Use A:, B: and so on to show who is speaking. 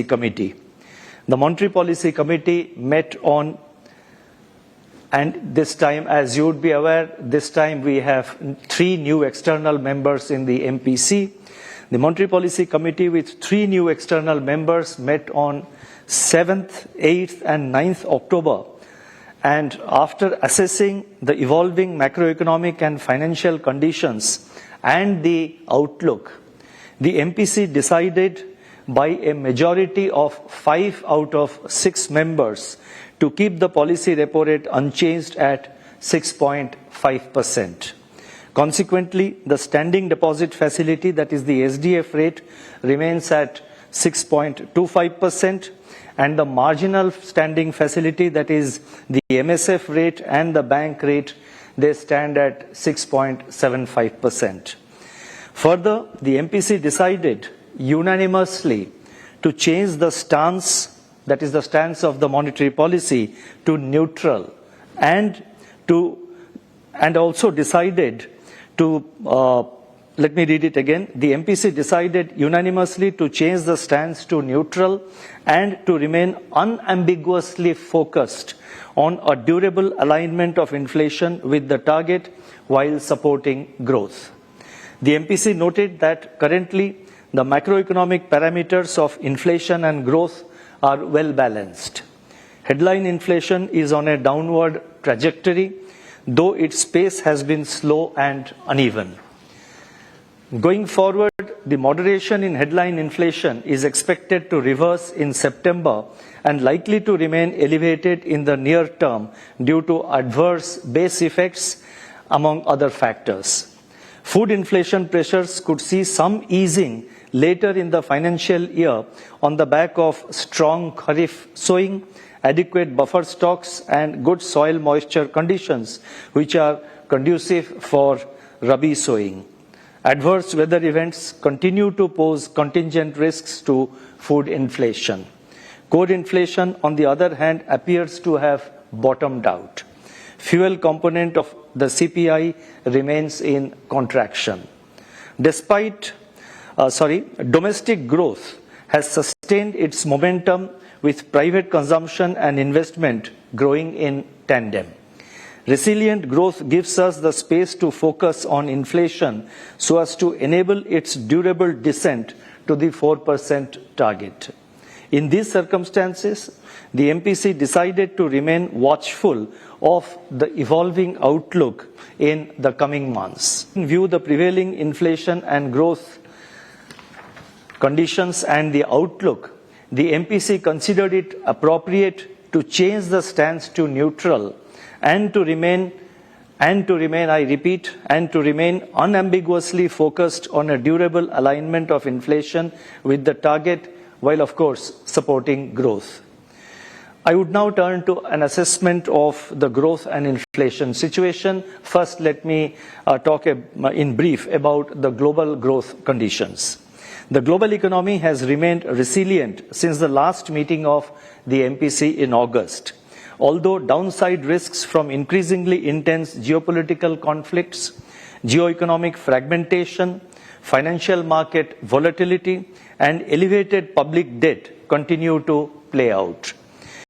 A: Committee. The Monetary Policy Committee met on, and this time, as you would be aware, this time we have 3 new external members in the MPC. The Monetary Policy Committee with 3 new external members met on 7th, 8th and 9th October. And after assessing the evolving macroeconomic and financial conditions and the outlook, the MPC decided by a majority of 5 out of 6 members to keep the policy repo rate unchanged at 6.5%. Consequently, the standing deposit facility, that is the SDF rate, remains at 6.25%, and the marginal standing facility, that is the MSF rate and the bank rate, they stand at 6.75%. Further, the MPC decided unanimously to change the stance, that is the stance of the monetary policy, to neutral, and also decided to, let me read it again. The MPC decided unanimously to change the stance to neutral and to remain unambiguously focused on a durable alignment of inflation with the target while supporting growth. The MPC noted that currently the macroeconomic parameters of inflation and growth are well balanced. Headline inflation is on a downward trajectory, though its pace has been slow and uneven. Going forward, the moderation in headline inflation is expected to reverse in September and likely to remain elevated in the near term due to adverse base effects, among other factors. Food inflation pressures could see some easing later in the financial year on the back of strong Kharif sowing, adequate buffer stocks and good soil moisture conditions, which are conducive for Rabi sowing. Adverse weather events continue to pose contingent risks to food inflation. Core inflation, on the other hand, appears to have bottomed out. Fuel component of the CPI remains in contraction. Domestic growth has sustained its momentum with private consumption and investment growing in tandem. Resilient growth gives us the space to focus on inflation so as to enable its durable descent to the 4% target. In these circumstances, the MPC decided to remain watchful of the evolving outlook in the coming months. In view of the prevailing inflation and growth conditions and the outlook, the MPC considered it appropriate to change the stance to neutral and to remain unambiguously focused on a durable alignment of inflation with the target, while of course supporting growth. I would now turn to an assessment of the growth and inflation situation. First, let me talk in brief about the global growth conditions. The global economy has remained resilient since the last meeting of the MPC in August. Although downside risks from increasingly intense geopolitical conflicts, geoeconomic fragmentation, financial market volatility, and elevated public debt continue to play out.